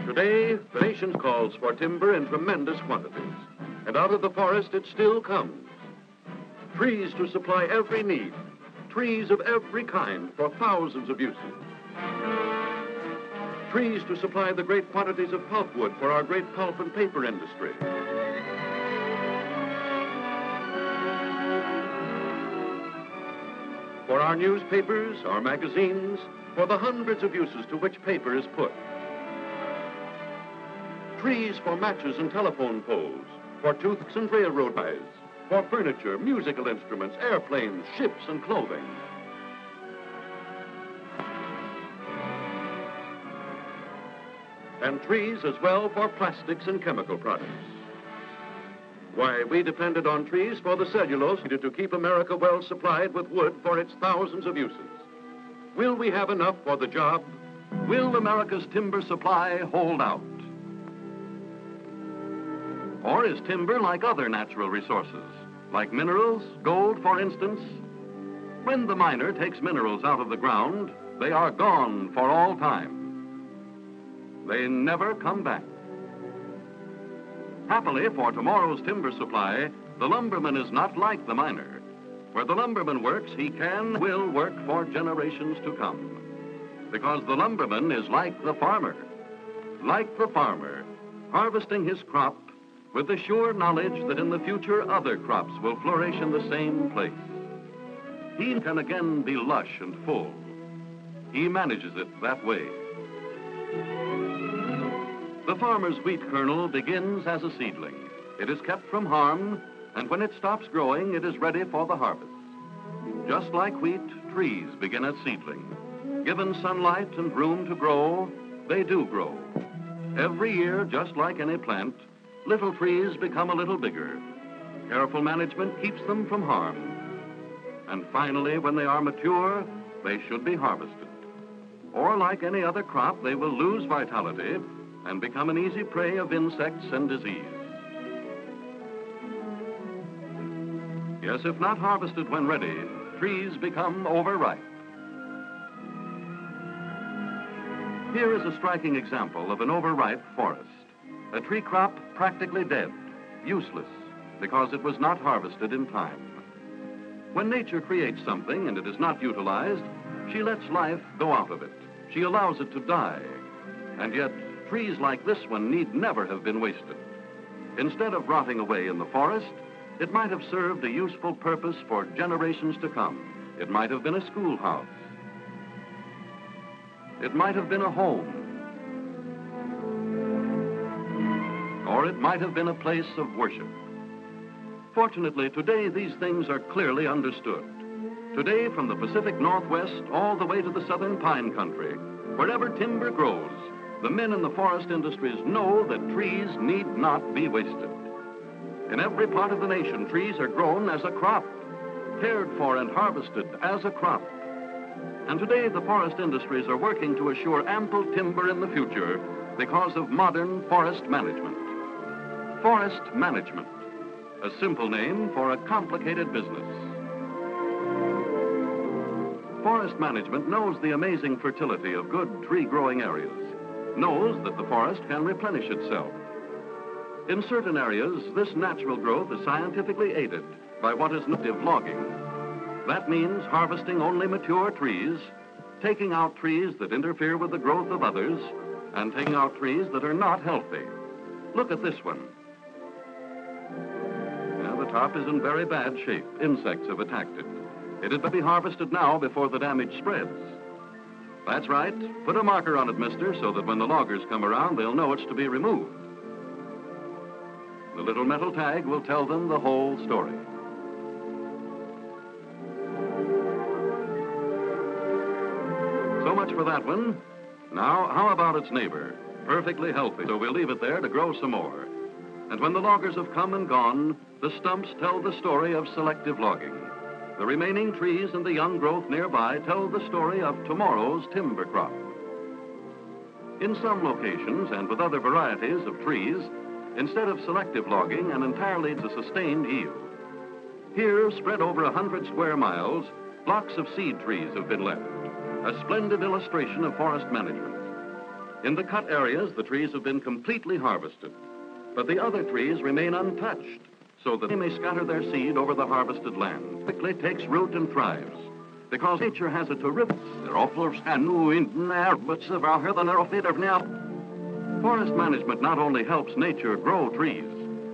Today, the nation calls for timber in tremendous quantities, and out of the forest it still comes. Trees to supply every need, trees of every kind for thousands of uses. Trees to supply the great quantities of pulpwood for our great pulp and paper industry. For our newspapers, our magazines, for the hundreds of uses to which paper is put. Trees for matches and telephone poles, for toothpicks and railroad ties, for furniture, musical instruments, airplanes, ships, and clothing. And trees as well for plastics and chemical products. Why, we depended on trees for the cellulose needed to keep America well supplied with wood for its thousands of uses. Will we have enough for the job? Will America's timber supply hold out? Or is timber like other natural resources, like minerals, gold, for instance? When the miner takes minerals out of the ground, they are gone for all time. They never come back. Happily for tomorrow's timber supply, the lumberman is not like the miner. Where the lumberman works, he can, will work for generations to come. Because the lumberman is like the farmer, harvesting his crop with the sure knowledge that in the future other crops will flourish in the same place. He can again be lush and full. He manages it that way. The farmer's wheat kernel begins as a seedling. It is kept from harm, and when it stops growing, it is ready for the harvest. Just like wheat, trees begin as seedling. Given sunlight and room to grow, they do grow. Every year, just like any plant, little trees become a little bigger. Careful management keeps them from harm. And finally, when they are mature, they should be harvested. Or like any other crop, they will lose vitality and become an easy prey of insects and disease. Yes, if not harvested when ready, trees become overripe. Here is a striking example of an overripe forest. A tree crop practically dead, useless, because it was not harvested in time. When nature creates something and it is not utilized, she lets life go out of it. She allows it to die. And yet, trees like this one need never have been wasted. Instead of rotting away in the forest, it might have served a useful purpose for generations to come. It might have been a schoolhouse. It might have been a home. Or it might have been a place of worship. Fortunately, today these things are clearly understood. Today, from the Pacific Northwest all the way to the southern pine country, wherever timber grows, the men in the forest industries know that trees need not be wasted. In every part of the nation, trees are grown as a crop, cared for and harvested as a crop. And today, the forest industries are working to assure ample timber in the future because of modern forest management. Forest management, a simple name for a complicated business. Forest management knows the amazing fertility of good tree-growing areas, knows that the forest can replenish itself. In certain areas, this natural growth is scientifically aided by what is native logging. That means harvesting only mature trees, taking out trees that interfere with the growth of others, and taking out trees that are not healthy. Look at this one. Now, the top is in very bad shape. Insects have attacked it. It had better be harvested now before the damage spreads. That's right. Put a marker on it, mister, so that when the loggers come around, they'll know it's to be removed. The little metal tag will tell them the whole story. So much for that one. Now, how about its neighbor? Perfectly healthy, so we'll leave it there to grow some more. And when the loggers have come and gone, the stumps tell the story of selective logging. The remaining trees and the young growth nearby tell the story of tomorrow's timber crop. In some locations, and with other varieties of trees, instead of selective logging, an entirely sustained yield. Here, spread over 100 square miles, blocks of seed trees have been left, a splendid illustration of forest management. In the cut areas, the trees have been completely harvested, but the other trees remain untouched, so that they may scatter their seed over the harvested land. Quickly takes root and thrives, because nature has a terrific... Forest management not only helps nature grow trees,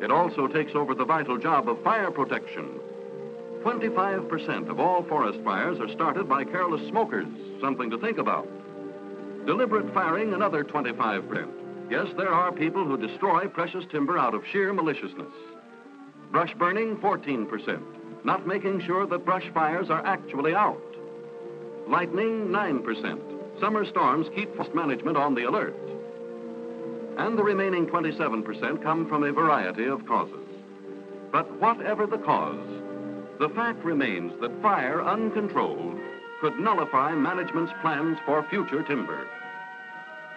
it also takes over the vital job of fire protection. 25% of all forest fires are started by careless smokers, something to think about. Deliberate firing, another 25%. Yes, there are people who destroy precious timber out of sheer maliciousness. Brush burning, 14%, not making sure that brush fires are actually out. Lightning, 9%. Summer storms keep forest management on the alert. And the remaining 27% come from a variety of causes. But whatever the cause, the fact remains that fire uncontrolled could nullify management's plans for future timber.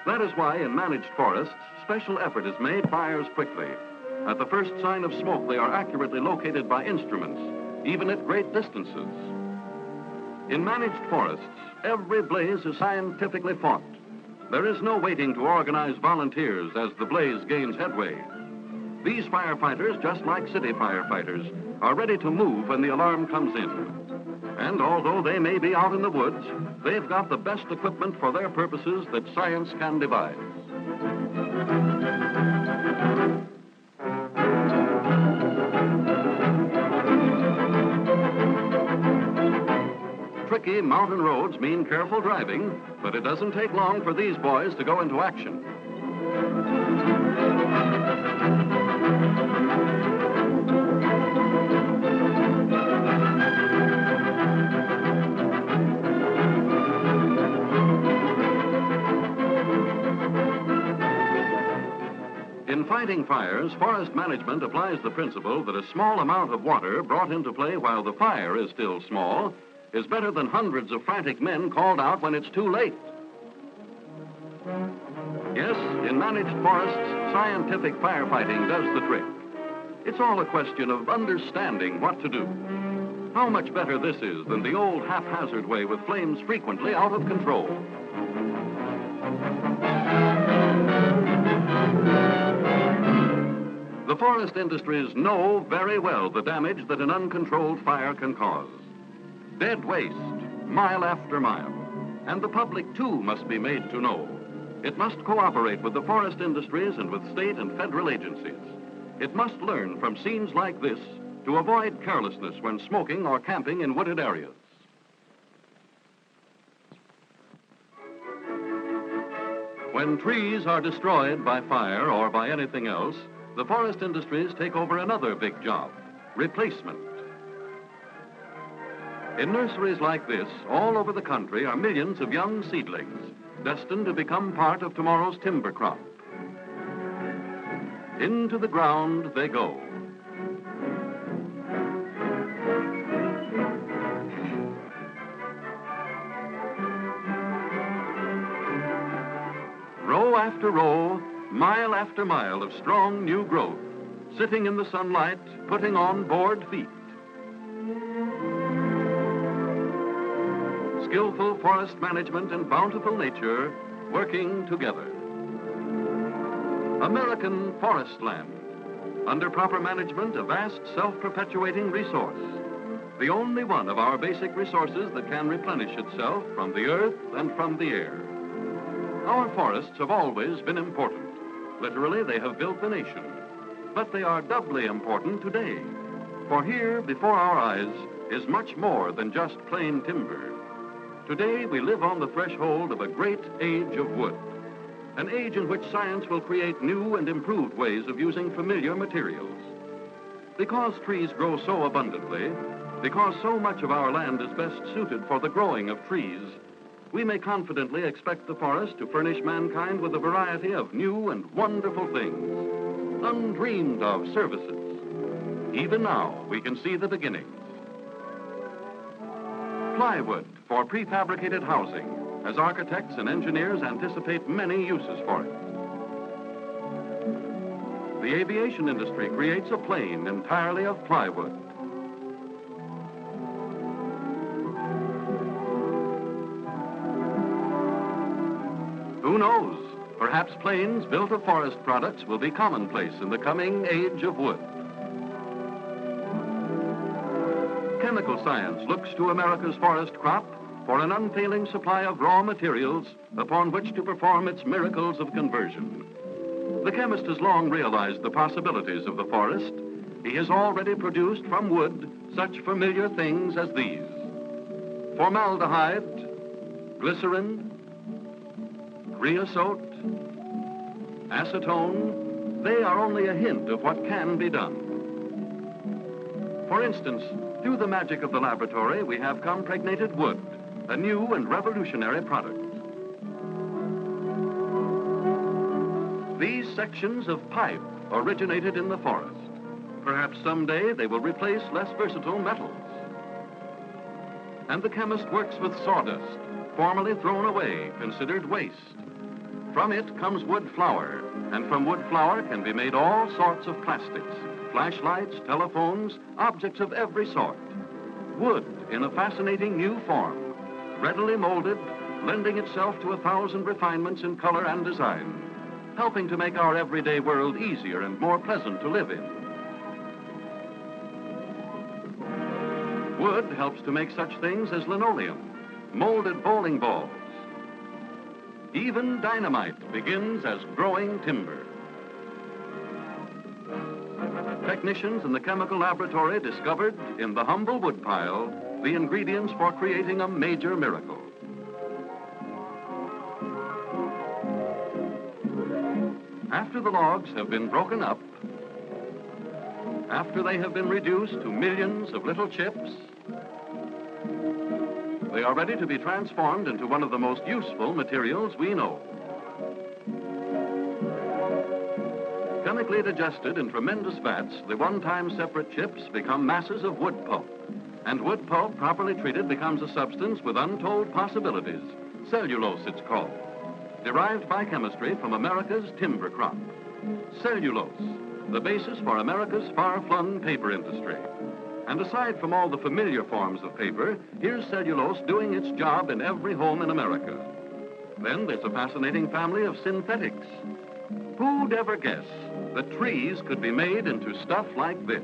That is why in managed forests, special effort is made fires quickly. At the first sign of smoke, they are accurately located by instruments, even at great distances. In managed forests, every blaze is scientifically fought. There is no waiting to organize volunteers as the blaze gains headway. These firefighters, just like city firefighters, are ready to move when the alarm comes in. And although they may be out in the woods, they've got the best equipment for their purposes that science can devise. Tricky mountain roads mean careful driving, but it doesn't take long for these boys to go into action. In fighting fires, forest management applies the principle that a small amount of water brought into play while the fire is still small is better than hundreds of frantic men called out when it's too late. Yes, in managed forests, scientific firefighting does the trick. It's all a question of understanding what to do. How much better this is than the old haphazard way with flames frequently out of control. The forest industries know very well the damage that an uncontrolled fire can cause. Dead waste, mile after mile. And the public, too, must be made to know. It must cooperate with the forest industries and with state and federal agencies. It must learn from scenes like this to avoid carelessness when smoking or camping in wooded areas. When trees are destroyed by fire or by anything else, the forest industries take over another big job, replacement. In nurseries like this, all over the country, are millions of young seedlings destined to become part of tomorrow's timber crop. Into the ground they go. Row after row, mile after mile of strong new growth, sitting in the sunlight, putting on board feet. Skillful forest management and bountiful nature working together. American forest land, under proper management, a vast self-perpetuating resource, the only one of our basic resources that can replenish itself from the earth and from the air. Our forests have always been important. Literally, they have built the nation. But they are doubly important today, for here, before our eyes, is much more than just plain timber. Today, we live on the threshold of a great age of wood, an age in which science will create new and improved ways of using familiar materials. Because trees grow so abundantly, because so much of our land is best suited for the growing of trees, we may confidently expect the forest to furnish mankind with a variety of new and wonderful things, undreamed of services. Even now, we can see the beginnings. Plywood for prefabricated housing, as architects and engineers anticipate many uses for it. The aviation industry creates a plane entirely of plywood. Who knows? Perhaps planes built of forest products will be commonplace in the coming age of wood. Chemical science looks to America's forest crop for an unfailing supply of raw materials upon which to perform its miracles of conversion. The chemist has long realized the possibilities of the forest. He has already produced from wood such familiar things as these: formaldehyde, glycerin, creosote, acetone. They are only a hint of what can be done. For instance, through the magic of the laboratory, we have compregnated wood, a new and revolutionary product. These sections of pipe originated in the forest. Perhaps someday they will replace less versatile metals. And the chemist works with sawdust, formerly thrown away, considered waste. From it comes wood flour, and from wood flour can be made all sorts of plastics: flashlights, telephones, objects of every sort. Wood in a fascinating new form, readily molded, lending itself to 1,000 refinements in color and design, helping to make our everyday world easier and more pleasant to live in. Wood helps to make such things as linoleum, molded bowling balls. Even dynamite begins as growing timber. Technicians in the chemical laboratory discovered in the humble woodpile the ingredients for creating a major miracle. After the logs have been broken up, after they have been reduced to millions of little chips, they are ready to be transformed into one of the most useful materials we know. Chemically digested in tremendous vats, the one-time separate chips become masses of wood pulp. And wood pulp, properly treated, becomes a substance with untold possibilities. Cellulose, it's called, derived by chemistry from America's timber crop. Cellulose, the basis for America's far-flung paper industry. And aside from all the familiar forms of paper, here's cellulose doing its job in every home in America. Then there's a fascinating family of synthetics. Who'd ever guess that trees could be made into stuff like this?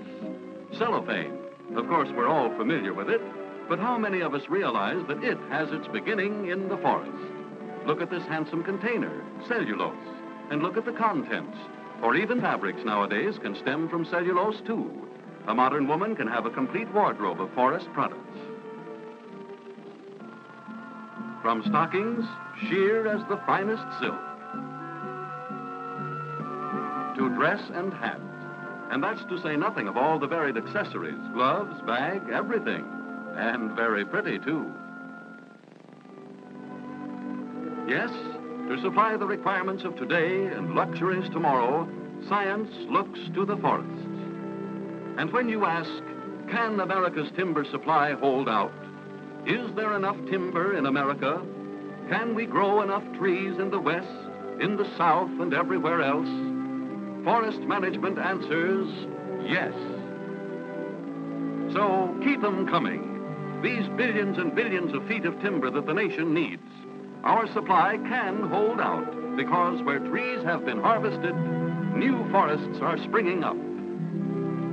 Cellophane. Of course, we're all familiar with it, but how many of us realize that it has its beginning in the forest? Look at this handsome container, cellulose, and look at the contents. Or even fabrics nowadays can stem from cellulose, too. A modern woman can have a complete wardrobe of forest products. From stockings, sheer as the finest silk, to dress and hat. And that's to say nothing of all the varied accessories, gloves, bag, everything. And very pretty, too. Yes, to supply the requirements of today and luxuries tomorrow, science looks to the forests. And when you ask, can America's timber supply hold out? Is there enough timber in America? Can we grow enough trees in the West, in the South, and everywhere else? Forest management answers yes. So keep them coming, these billions and billions of feet of timber that the nation needs. Our supply can hold out because where trees have been harvested, new forests are springing up.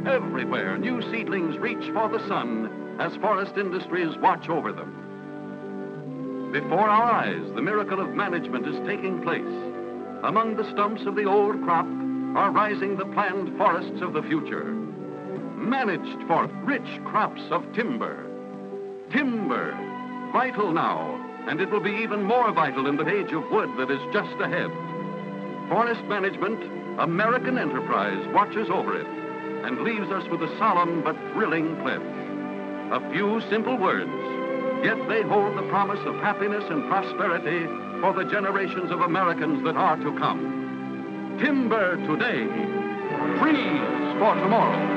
Everywhere, new seedlings reach for the sun as forest industries watch over them. Before our eyes, the miracle of management is taking place. Among the stumps of the old crop are rising the planned forests of the future, managed for rich crops of timber. Timber, vital now, and it will be even more vital in the age of wood that is just ahead. Forest management, American enterprise, watches over it and leaves us with a solemn but thrilling pledge. A few simple words, yet they hold the promise of happiness and prosperity for the generations of Americans that are to come. Timber today, trees for tomorrow.